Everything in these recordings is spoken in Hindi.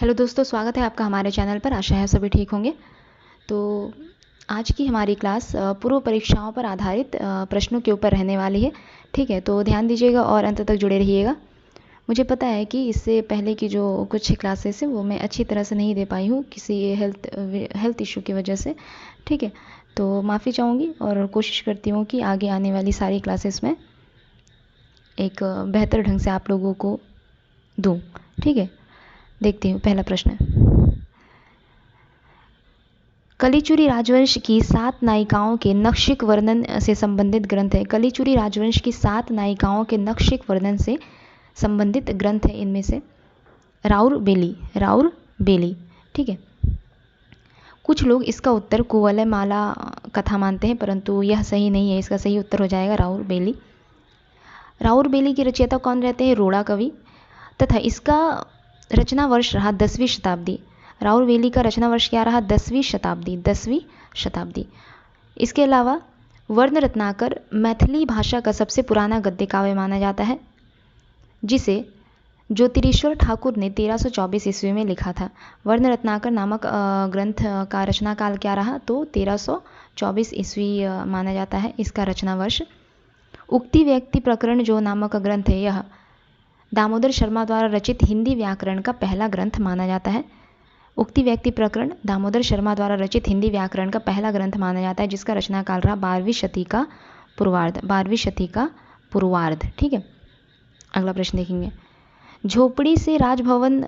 हेलो दोस्तों, स्वागत है आपका हमारे चैनल पर। आशा है सभी ठीक होंगे। तो आज की हमारी क्लास पूर्व परीक्षाओं पर आधारित प्रश्नों के ऊपर रहने वाली है। ठीक है, तो ध्यान दीजिएगा और अंत तक जुड़े रहिएगा। मुझे पता है कि इससे पहले की जो कुछ क्लासेस हैं वो मैं अच्छी तरह से नहीं दे पाई हूँ किसी हेल्थ इशू की वजह से। ठीक है, तो माफ़ी चाहूँगी और कोशिश करती हूँ कि आगे आने वाली सारी क्लासेस में एक बेहतर ढंग से आप लोगों को दूँ। ठीक है, देखती हूँ। पहला प्रश्न, कलिचुरी राजवंश की 7 नायिकाओं के नक्षिक वर्णन से संबंधित ग्रंथ है। कलिचुरी राजवंश की 7 नायिकाओं के नक्षिक वर्णन से संबंधित ग्रंथ है इनमें से राउर बेली। ठीक है, कुछ लोग इसका उत्तर कुवलयमाला कथा मानते हैं, परंतु यह सही नहीं है। इसका सही उत्तर हो जाएगा राउर बेली के रचयिता कौन रहते हैं? रोड़ा कवि, तथा इसका रचना वर्ष रहा 10वीं शताब्दी। राउर बेली का रचना वर्ष क्या रहा? 10वीं शताब्दी। इसके अलावा वर्ण रत्नाकर मैथिली भाषा का सबसे पुराना गद्य काव्य माना जाता है, जिसे ज्योतिरीश्वर ठाकुर ने 1324 ईस्वी में लिखा था। वर्ण रत्नाकर नामक ग्रंथ का रचना काल क्या रहा? तो 1324 ईस्वी माना जाता है इसका रचना वर्ष। उक्ति व्यक्ति प्रकरण जो नामक ग्रंथ है, यह दामोदर शर्मा द्वारा रचित हिंदी व्याकरण का पहला ग्रंथ माना जाता है। उक्ति व्यक्ति प्रकरण दामोदर शर्मा द्वारा रचित हिंदी व्याकरण का पहला ग्रंथ माना जाता है, जिसका रचना काल रहा 12वीं शती का पूर्वार्ध। ठीक है, अगला प्रश्न देखेंगे। झोपड़ी से राजभवन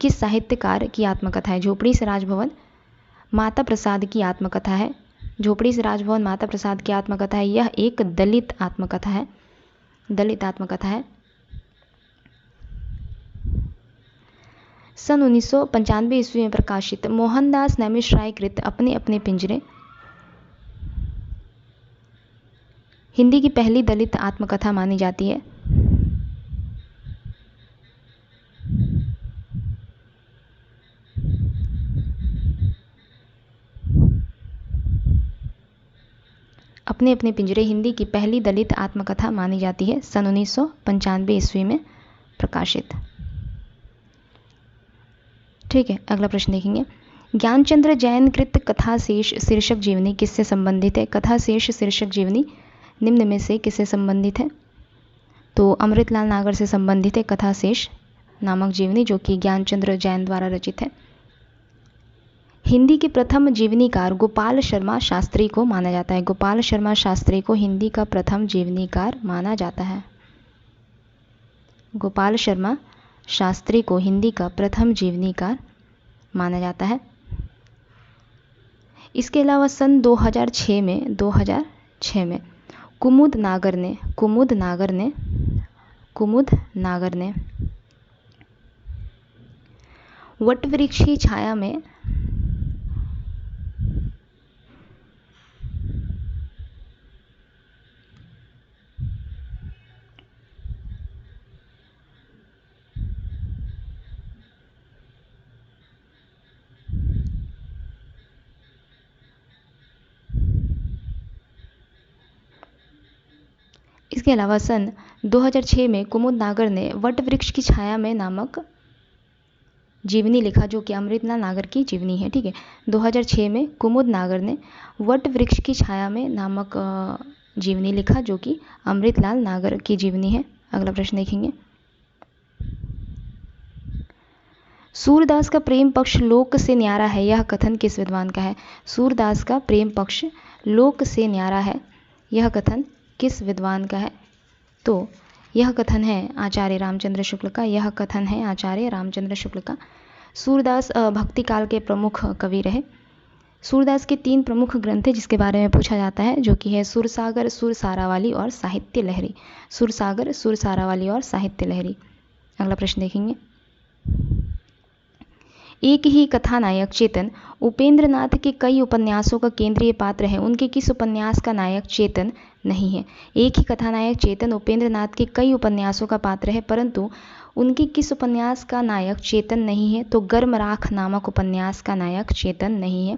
किस साहित्यकार की आत्मकथा है? झोपड़ी से राजभवन माता प्रसाद की आत्मकथा है। झोपड़ी से राजभवन माता प्रसाद की आत्मकथा है। यह एक दलित आत्मकथा है। सन 1995 ईस्वी में प्रकाशित मोहनदास नैमिष राय कृत अपने अपने पिंजरे हिंदी की पहली दलित आत्मकथा मानी जाती है। अपने अपने पिंजरे हिंदी की पहली दलित आत्मकथा मानी जाती है, सन 1995 ईस्वी में प्रकाशित। ठीक है, अगला प्रश्न देखेंगे। ज्ञानचंद्र जैन कृत कथाशेष शीर्षक जीवनी किससे संबंधित है? कथाशेष शीर्षक जीवनी निम्न में से किससे संबंधित है? तो अमृतलाल नागर से संबंधित है कथाशेष नामक जीवनी, जो कि ज्ञानचंद्र जैन द्वारा रचित है। हिंदी के प्रथम जीवनीकार गोपाल शर्मा शास्त्री को माना जाता है। गोपाल शर्मा शास्त्री को हिंदी का प्रथम जीवनीकार माना जाता है। गोपाल शर्मा शास्त्री को हिंदी का प्रथम जीवनीकार माना जाता है। इसके अलावा सन 2006 में कुमुद नागर ने वटवृक्ष की छाया में इसके अलावा सन 2006 में कुमुद नागर ने वटवृक्ष की छाया में नामक जीवनी लिखा, जो कि अमृतलाल नागर की जीवनी है। ठीक है, 2006 में कुमुद नागर ने वटवृक्ष की छाया में नामक जीवनी लिखा, जो कि अमृतलाल नागर की जीवनी है। अगला प्रश्न देखेंगे। सूरदास का प्रेम पक्ष लोक से न्यारा है, यह कथन किस विद्वान का है? सूरदास का प्रेम पक्ष लोक से न्यारा है, यह कथन किस विद्वान का है? तो यह कथन है आचार्य रामचंद्र शुक्ल का। सूरदास भक्ति काल के प्रमुख कवि रहे। सूरदास के 3 प्रमुख ग्रंथ हैं जिसके बारे में पूछा जाता है, जो कि है सुरसागर, सुरसारावली और साहित्य लहरी। अगला प्रश्न देखेंगे। एक ही कथानायक चेतन उपेंद्रनाथ के कई उपन्यासों का केंद्रीय पात्र है, उनके किस उपन्यास का नायक चेतन नहीं है? एक ही कथानायक चेतन उपेंद्रनाथ के कई उपन्यासों का पात्र है, परंतु उनके किस उपन्यास का नायक चेतन नहीं है? तो गर्म राख नामक उपन्यास का नायक चेतन नहीं है।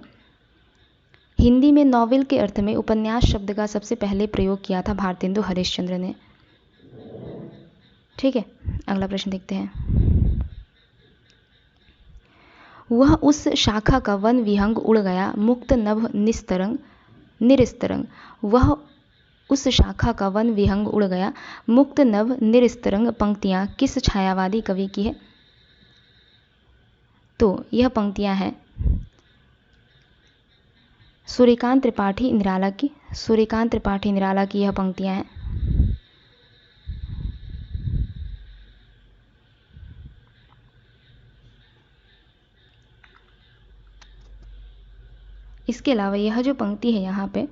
हिंदी में नॉवेल के अर्थ में उपन्यास शब्द का सबसे पहले प्रयोग किया था भारतेंदु हरिश्चंद्र ने। ठीक है, अगला प्रश्न देखते हैं। वह उस शाखा का वन विहंग उड़ गया मुक्त नभ निस्तरंग निरस्तरंग। वह उस शाखा का वन विहंग उड़ गया मुक्त नभ निरस्तरंग पंक्तियाँ किस छायावादी कवि की है? तो यह पंक्तियाँ हैं सूर्यकांत त्रिपाठी निराला की। सूर्यकांत त्रिपाठी निराला की यह पंक्तियाँ हैं। इसके अलावा यह जो पंक्ति है यहाँ पे,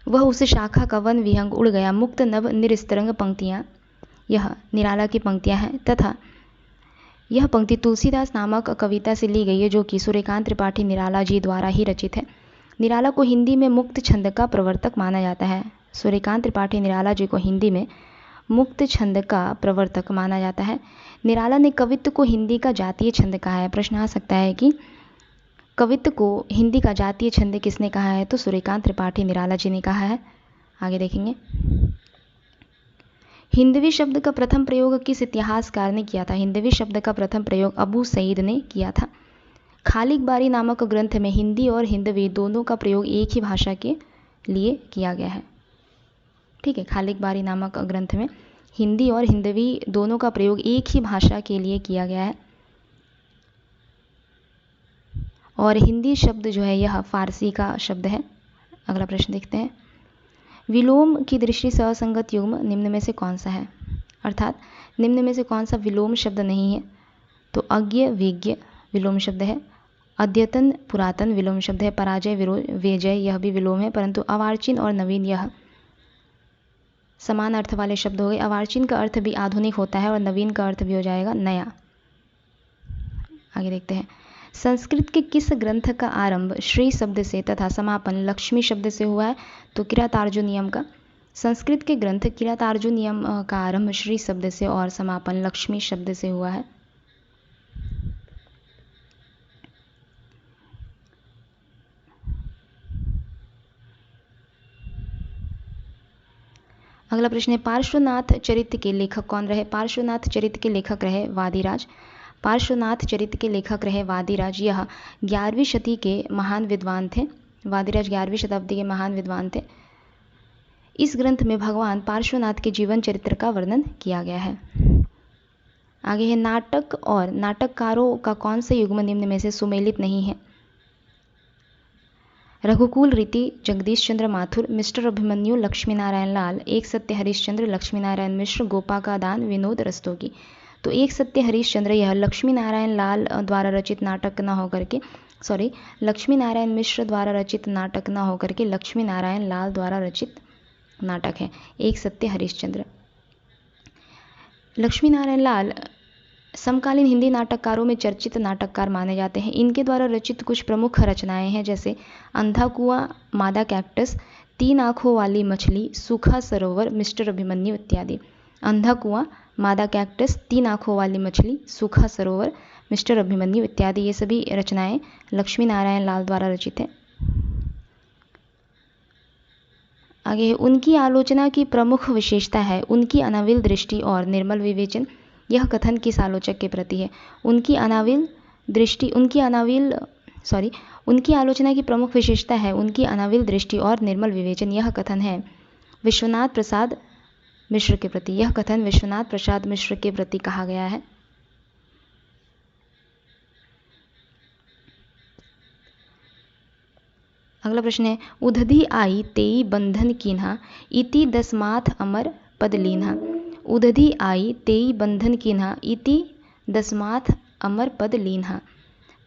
वह उस शाखा का वन विहंग उड़ गया मुक्त नभ निरस्तरंग पंक्तियाँ यह निराला की पंक्तियाँ हैं तथा यह पंक्ति तुलसीदास नामक कविता से ली गई है जो कि सूर्यकांत त्रिपाठी निराला जी द्वारा ही रचित है। निराला को हिंदी में मुक्त छंद का प्रवर्तक माना जाता है। सूर्यकांत त्रिपाठी निराला जी को हिंदी में मुक्त छंद का प्रवर्तक माना जाता है। निराला ने कवित्व को हिंदी का जातीय छंद कहा है। प्रश्न आ सकता है कि कवित्व को हिंदी का जातीय छंद किसने कहा है? तो सूर्यकांत त्रिपाठी निराला जी ने कहा है। आगे देखेंगे, हिंदवी शब्द का प्रथम प्रयोग किस इतिहासकार ने किया था? हिंदवी शब्द का प्रथम प्रयोग अबू सईद ने किया था। खालिक बारी नामक ग्रंथ में हिंदी और हिंदवी दोनों का प्रयोग एक ही भाषा के लिए किया गया है। ठीक है, खालिक बारी नामक ग्रंथ में हिंदी और हिंदवी दोनों का प्रयोग एक ही भाषा के लिए किया गया है और हिंदी शब्द जो है यह फारसी का शब्द है। अगला प्रश्न देखते हैं, विलोम की दृष्टि से असंगत युग्म निम्न में से कौन सा है? अर्थात निम्न में से कौन सा विलोम शब्द नहीं है? तो अज्ञ विज्ञ विलोम शब्द है, अद्यतन पुरातन विलोम शब्द है, पराजय विजय यह भी विलोम है, परंतु अवार्चिन और नवीन यह समान अर्थ वाले शब्द हो गए। अवार्चिन का अर्थ भी आधुनिक होता है और नवीन का अर्थ भी हो जाएगा नया। आगे देखते हैं, संस्कृत के किस ग्रंथ का आरंभ श्री शब्द से तथा समापन लक्ष्मी शब्द से हुआ है? तो किरातार्जुनीयम का। संस्कृत के ग्रंथ किरातार्जुनीयम का आरंभ श्री शब्द से और समापन लक्ष्मी शब्द से हुआ है। अगला प्रश्न है, पार्श्वनाथ चरित्र के लेखक कौन रहे? पार्श्वनाथ चरित्र के लेखक रहे वादिराज। पार्श्वनाथ चरित्र के लेखक रहे वादिराज। यह 11वीं शती के महान विद्वान थे। वादिराज 11वीं शताब्दी के महान विद्वान थे। इस ग्रंथ में भगवान पार्श्वनाथ के जीवन चरित्र का वर्णन किया गया है। आगे है, नाटक और नाटककारों का कौन सा युग्म निम्न में से सुमेलित नहीं है? रघुकुल रीति, जगदीश चंद्र माथुर, मिस्टर अभिमन्यु, लक्ष्मी नारायण लाल, एक सत्य हरिश्चंद्र, लक्ष्मी नारायण मिश्र, गोपा का दान, विनोद रस्तोगी। तो एक सत्य हरिश्चंद्र यह लक्ष्मी नारायण लाल द्वारा रचित नाटक न होकर के लक्ष्मी नारायण मिश्र द्वारा रचित नाटक न होकर के लक्ष्मी नारायण लाल द्वारा रचित नाटक है एक सत्य हरिश्चंद्र। लक्ष्मी नारायण लाल समकालीन हिंदी नाटककारों में चर्चित नाटककार माने जाते हैं। इनके द्वारा रचित कुछ प्रमुख रचनाएं हैं जैसे अंधा कुआं, मादा कैक्टस, 3 आँखों वाली मछली, सूखा सरोवर, मिस्टर अभिमन्यु इत्यादि। अंधा कुआं, मादा कैक्टस, 3 आँखों वाली मछली, सूखा सरोवर, मिस्टर अभिमन्यु इत्यादि ये सभी रचनाएं लक्ष्मी नारायण लाल द्वारा रचित हैं। आगे उनकी आलोचना की प्रमुख विशेषता है उनकी अनाविल दृष्टि और निर्मल विवेचन। यह कथन किस आलोचक के प्रति है? उनकी आलोचना की प्रमुख विशेषता है उनकी अनाविल दृष्टि और निर्मल विवेचन। यह कथन है विश्वनाथ प्रसाद मिश्र के प्रति। यह कथन विश्वनाथ प्रसाद मिश्र के प्रति कहा गया है। अगला प्रश्न है, उदधि आई तेई बंधन कीन्हा इति दसमाथ अमर पद लीन्हा। उदधि आई तेई बंधन कीन्हा इति दसमाथ अमर पद लीन्हा।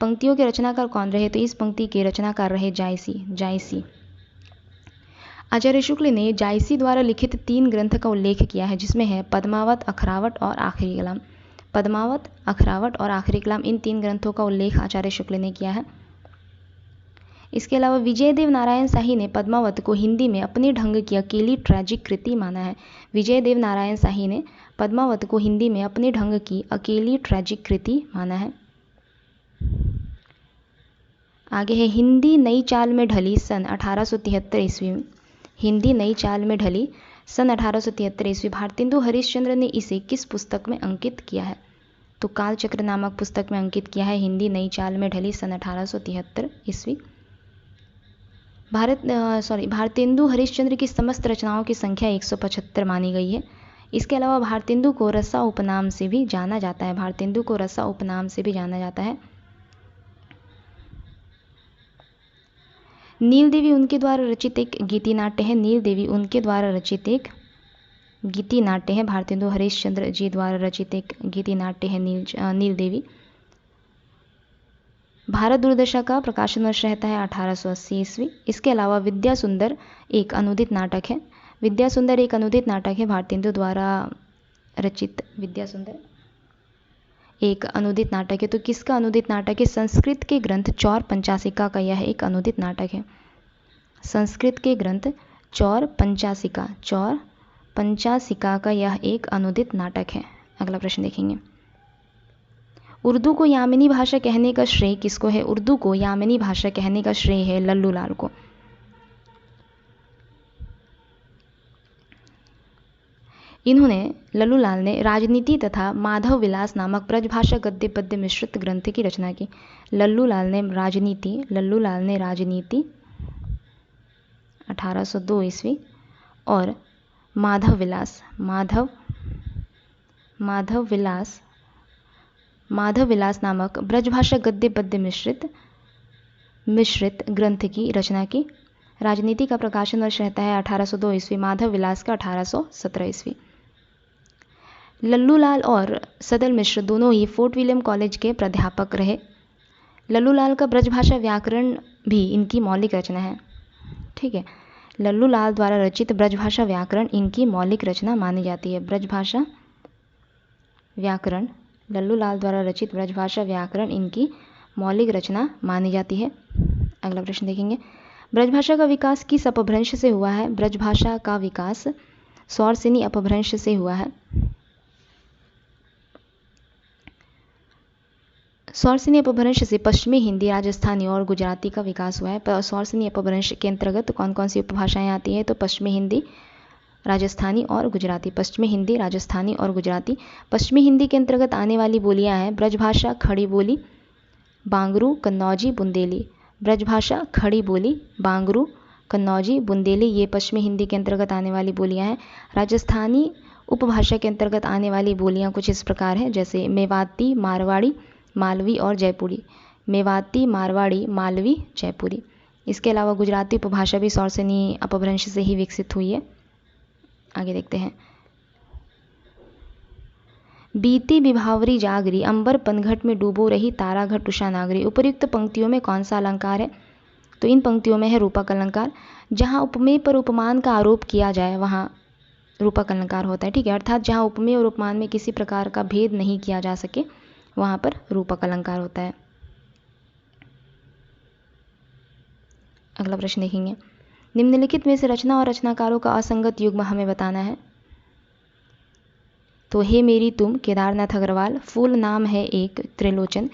पंक्तियों के रचनाकार कौन रहे? तो इस पंक्ति के रचनाकार रहे जायसी। आचार्य शुक्ल ने जायसी द्वारा लिखित 3 ग्रंथ का उल्लेख किया है जिसमें है पद्मावत, अखरावट और आखिरी कलाम। पद्मावत, अखरावट और आखिरी कलाम इन 3 ग्रंथों का उल्लेख आचार्य शुक्ल ने किया है। इसके अलावा विजयदेव नारायण शाही ने पद्मावत को हिंदी में अपने ढंग की अकेली ट्रैजिक कृति माना है। विजयदेव नारायण शाही ने पद्मावत को हिंदी में अपने ढंग की अकेली ट्रैजिक कृति माना है। आगे है, हिंदी नई चाल में ढली सन 1873 ईस्वी में। हिंदी नई चाल में ढली सन 1873 ईस्वी। भारतेंदु हरिश्चंद्र ने इसे किस पुस्तक में अंकित किया है? तो कालचक्र नामक पुस्तक में अंकित किया है। हिंदी नई चाल में ढली सन 1873 ईस्वी। भारतेंदु हरिश्चंद्र की समस्त रचनाओं की संख्या 175 मानी गई है। इसके अलावा भारतेंदु को रसा उपनाम से भी जाना जाता है। भारतेंदु को रसा उपनाम से भी जाना जाता है। नील देवी उनके द्वारा रचित एक गीति नाट्य है। नील देवी उनके द्वारा रचित एक गीति नाट्य है। भारतेंदु हरिश्चंद्र जी द्वारा रचित एक गीति नाट्य है नील देवी। भारत दूरदर्शन का प्रकाशन वर्ष रहता है 1880 ईस्वी। इसके अलावा विद्या सुंदर एक अनुदित नाटक है। विद्या सुंदर एक अनुदित नाटक है। भारतेंदु द्वारा रचित विद्या सुंदर एक अनुदित नाटक है। तो किसका अनुदित नाटक है? संस्कृत के ग्रंथ चौर पंचासिका का यह एक अनुदित नाटक है। संस्कृत के ग्रंथ चौर पंचासिका का यह एक अनुदित नाटक है। अगला प्रश्न देखेंगे। उर्दू को यामिनी भाषा कहने का श्रेय किसको है? उर्दू को यामिनी भाषा कहने का श्रेय है लल्लू लाल को। लल्लू लाल ने राजनीति तथा माधव विलास नामक ब्रजभाषा गद्य पद्य मिश्रित ग्रंथ की रचना की। लल्लू लाल ने राजनीति 1802 ईस्वी और माधव विलास नामक ब्रजभाषा गद्य पद्य मिश्रित ग्रंथ की रचना की। राजनीति का प्रकाशन वर्ष रहता है 1802 ईस्वी। माधव विलास का 1817 ईस्वी। लल्लू लाल और सदल मिश्र दोनों ही फोर्ट विलियम कॉलेज के प्राध्यापक रहे। लल्लू लाल का ब्रजभाषा व्याकरण भी इनकी मौलिक रचना है। ठीक है, लल्लू लाल द्वारा रचित ब्रजभाषा व्याकरण इनकी मौलिक रचना मानी जाती है। ब्रजभाषा व्याकरण, लल्लू लाल द्वारा रचित ब्रजभाषा व्याकरण इनकी मौलिक रचना मानी जाती है। अगला प्रश्न देखेंगे। ब्रजभाषा का विकास किस अपभ्रंश से हुआ है? ब्रजभाषा का विकास सौरसेनी अपभ्रंश से हुआ है। सौरसेनी अपभ्रंश से पश्चिमी हिंदी, राजस्थानी और गुजराती का विकास हुआ है। सौरसेनी अपभ्रंश के अंतर्गत कौन कौन सी उपभाषाएं आती है? तो पश्चिमी हिंदी, राजस्थानी और गुजराती। पश्चिमी हिंदी, राजस्थानी और गुजराती। पश्चिमी हिंदी के अंतर्गत आने वाली बोलियां हैं ब्रजभाषा, खड़ी बोली, बांगरू, कन्नौजी, बुंदेली। ब्रजभाषा, खड़ी बोली, बांगरू, कन्नौजी, बुंदेली ये पश्चिमी हिंदी के अंतर्गत आने वाली बोलियां हैं। राजस्थानी उपभाषा के अंतर्गत आने वाली बोलियां कुछ इस प्रकार हैं, जैसे मेवाती, मारवाड़ी, मालवी और जयपुरी। मेवाती, मारवाड़ी, मालवी, जयपुरी। इसके अलावा गुजराती उपभाषा भी सौरसेनी अपभ्रंश से ही विकसित हुई है। आगे देखते हैं। बीती विभावरी जागरी, अंबर पनघट में डूबो रही तारा घट उषा नागरी। उपर्युक्त पंक्तियों में कौन सा अलंकार है? तो इन पंक्तियों में है रूपक अलंकार। जहाँ उपमेय पर उपमान का आरोप किया जाए वहाँ रूपक अलंकार होता है। ठीक है, अर्थात जहाँ उपमेय और उपमान में किसी प्रकार का भेद नहीं किया जा सके वहाँ पर रूपक अलंकार होता है। अगला प्रश्न देखेंगे। निम्नलिखित में से रचना और रचनाकारों का असंगत युग्म हमें बताना है। तो हे मेरी तुम, केदारनाथ अग्रवाल। फूल नाम है एक, त्रिलोचन।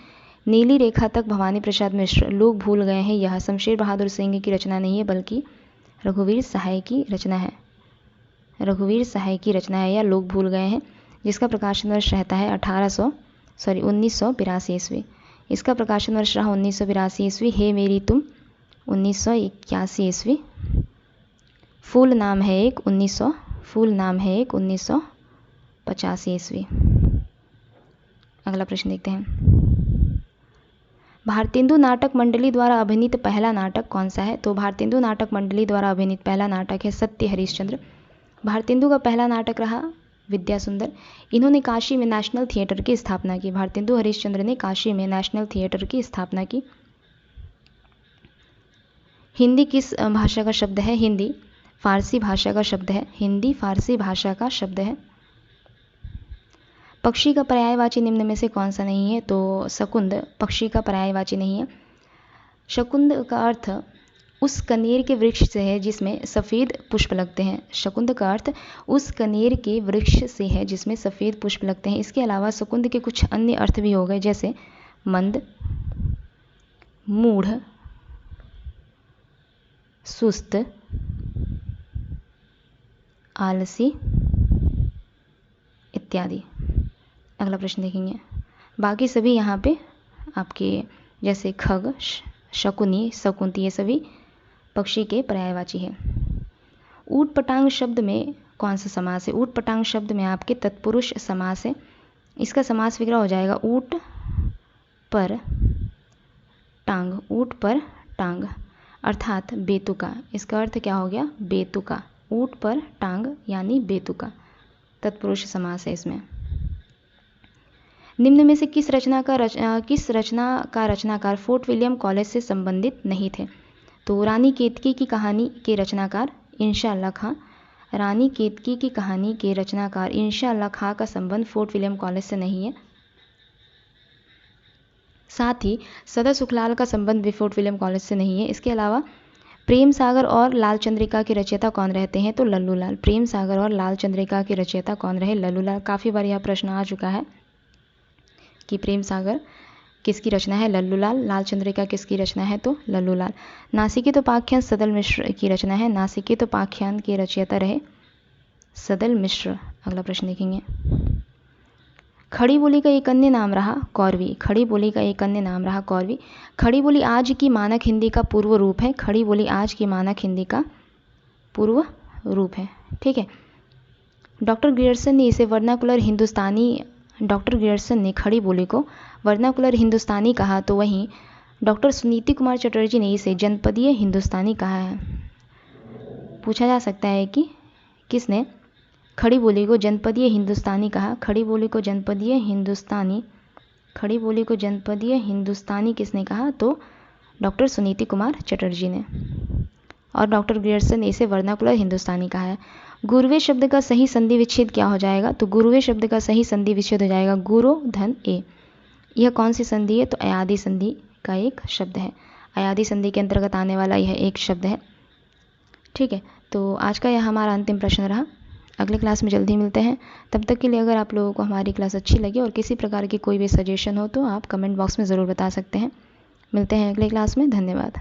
नीली रेखा तक, भवानी प्रसाद मिश्र। लोग भूल गए हैं, यह शमशेर बहादुर सिंह की रचना नहीं है बल्कि रघुवीर सहाय की रचना है। रघुवीर सहाय की रचना है या लोग भूल गए हैं, जिसका प्रकाशन वर्ष रहता है 1982 ईस्वी। इसका प्रकाशन वर्ष रहा 1982 ईस्वी। हे मेरी तुम 1981 ईस्वी। फूल नाम है एक 1985 ईस्वी। अगला प्रश्न देखते हैं। भारतेंदु नाटक मंडली द्वारा अभिनीत पहला नाटक कौन सा है? तो भारतेंदु नाटक मंडली द्वारा अभिनीत पहला नाटक है सत्य हरिश्चंद्र। भारतेंदु का पहला नाटक रहा विद्या सुंदर। इन्होंने काशी में नेशनल थिएटर की स्थापना की। भारतेंदु हरिश्चंद्र ने काशी में नेशनल थिएटर की स्थापना की। हिंदी किस भाषा का शब्द है? हिंदी फारसी भाषा का शब्द है। हिंदी फारसी भाषा का शब्द है। पक्षी का पर्यायवाची निम्न में से कौन सा नहीं है? तो शकुंद पक्षी का पर्यायवाची नहीं है। शकुंद का अर्थ उस कनेर के वृक्ष से है जिसमें सफ़ेद पुष्प लगते हैं। शकुंद का अर्थ उस कनेर के वृक्ष से है जिसमें सफ़ेद पुष्प लगते हैं। इसके अलावा शकुंद के कुछ अन्य अर्थ भी हो गए, जैसे मंद, मूढ़, सुस्त, आलसी इत्यादि। अगला प्रश्न देखेंगे। बाकी सभी यहाँ पे आपके जैसे खग, शकुनी, शकुंती, ये सभी पक्षी के पर्यायवाची है। ऊट पटांग शब्द में कौन सा समास है? ऊट पटांग शब्द में आपके तत्पुरुष समास है। इसका समास विग्रह हो जाएगा ऊट पर टांग, ऊट पर टांग अर्थात बेतुका। इसका अर्थ क्या हो गया? बेतुका। ऊट पर टांग यानी बेतुका, तत्पुरुष समास है इसमें। निम्न में से किस रचना का रचनाकार फोर्ट विलियम कॉलेज से संबंधित नहीं थे? तो रानी केतकी की कहानी के रचनाकार इंशाअल्लाह खां। रानी केतकी की कहानी के रचनाकार इंशाअल्लाह खां का संबंध फोर्ट विलियम कॉलेज से नहीं है। साथ ही सदर सुखलाल का संबंध भी फोर्ट विलियम कॉलेज से नहीं है। इसके अलावा प्रेम सागर और लाल चंद्रिका के रचयिता कौन रहते हैं? तो लल्लू लाल। प्रेम सागर और लाल चंद्रिका के रचयिता कौन रहे? लल्लू लाल। काफ़ी बार यह प्रश्न आ चुका है कि प्रेम सागर किसकी रचना है? लल्लू लाल। लाल चंद्रिका किसकी रचना है? तो लल्लू लाल। नासिकेतोपाख्यान सदल मिश्र की रचना है। नासिकेतोपाख्यान के रचयिता रहे सदल मिश्र। अगला प्रश्न देखेंगे। खड़ी बोली का एक अन्य नाम रहा कौरवी। खड़ी बोली का एक अन्य नाम रहा कौरवी। खड़ी बोली आज की मानक हिंदी का पूर्व रूप है। खड़ी बोली आज की मानक हिंदी का पूर्व रूप है। ठीक है। डॉक्टर ग्रियर्सन ने इसे वर्नाकुलर हिंदुस्तानी, डॉक्टर ग्रियर्सन ने खड़ी बोली को वर्नाकुलर हिंदुस्तानी कहा, तो वहीं डॉक्टर सुनीति कुमार चटर्जी ने इसे जनपदीय हिंदुस्तानी कहा है। पूछा जा सकता है कि किसने खड़ी बोली को जनपदीय हिंदुस्तानी कहा? खड़ी बोली को जनपदीय हिंदुस्तानी, खड़ी बोली को जनपदीय हिंदुस्तानी किसने कहा? तो डॉक्टर सुनीति कुमार चटर्जी ने। और डॉक्टर ग्रियर्सन ने इसे वर्नाकुलर हिंदुस्तानी कहा है। गुरुवे शब्द का सही संधि विच्छेद क्या हो जाएगा? तो गुरुवे शब्द का सही संधि विच्छेद हो जाएगा गुरो धन ए। यह कौन सी संधि है? तो अयादी संधि का एक शब्द है। अयादी संधि के अंतर्गत आने वाला यह एक शब्द है। ठीक है। तो आज का यह हमारा अंतिम प्रश्न रहा। अगले क्लास में जल्दी मिलते हैं। तब तक के लिए अगर आप लोगों को हमारी क्लास अच्छी लगी और किसी प्रकार की कोई भी सजेशन हो तो आप कमेंट बॉक्स में ज़रूर बता सकते हैं। मिलते हैं अगले क्लास में। धन्यवाद।